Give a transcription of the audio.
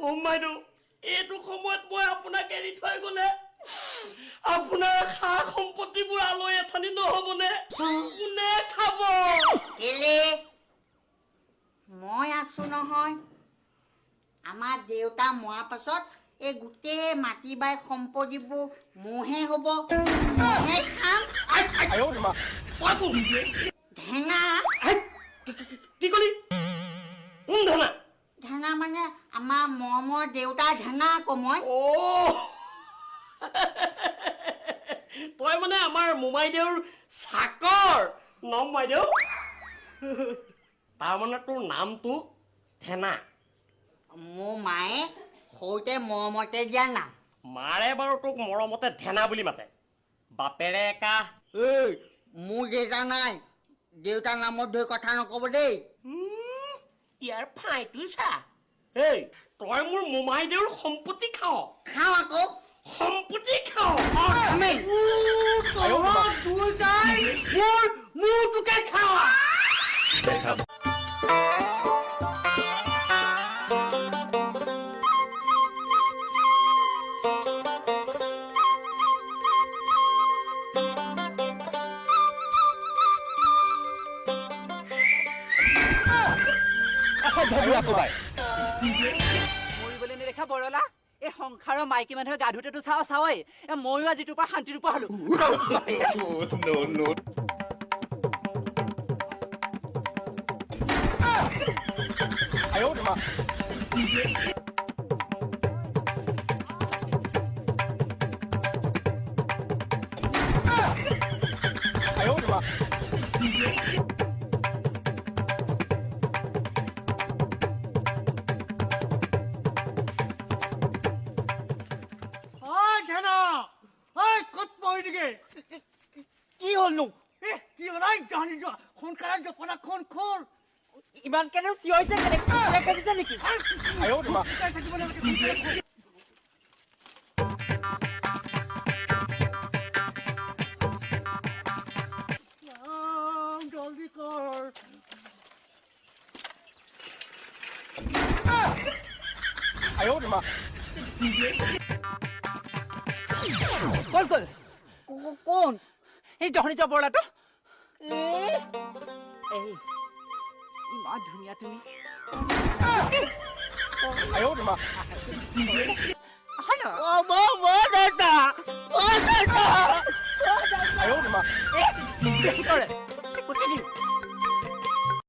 বাইদেউ এইটো সময়ত মই আপোনাক এৰি থৈ গ'লে আপোনাৰ খা সম্পত্তিবোৰ আলৈ এথানি নহ'বনে কোনে খাব কেলে মই আছো নহয় আমাৰ দেউতা মৰাৰ পাছত এই গোটেই মাটি বাই সম্পত্তিবোৰ মোহে হ'ব মহে খাম ঢেঙা কি কলি কোন ধনা ঢেঙা মানে আমাৰ মৰমৰ দেউতা ঢেঙা আকৌ মই তই মানে আমাৰ মোমাইদেউৰ চাকৰ নম বাইদেউ তাৰমানে তোৰ নামটো ধেনা মোৰ মায়ে সৰুতে মৰমতে দিয়া নাম মাৰে বাৰু তোক মৰমতে ধেনা বুলি মাতে বাপেৰে একা এই মোৰ দেউতা নাই দেউতাৰ নামত ধৰি কথা নকব দেই ইয়াৰ ফাইটো চা এই তই মোৰ মোমাইদেউৰ সম্পত্তি খাৱ খাওঁ আকৌ সম্পত্তি খাৱ মোৰ তোকে খাওঁ মৰিবলৈ নেদেখা বৰলা এই সংসাৰৰ মাইকী মানুহে গা ধুতেতো চাওঁৱেই ময়ো আজিটোৰ পৰা শান্তিৰ পৰা হলো কি হলনো ইমান কেনে চিঞৰিছে নেকি জলদি কৰ কোন কোন এই জহনি জবৰলাটো ইমান ধুনীয়া তুমি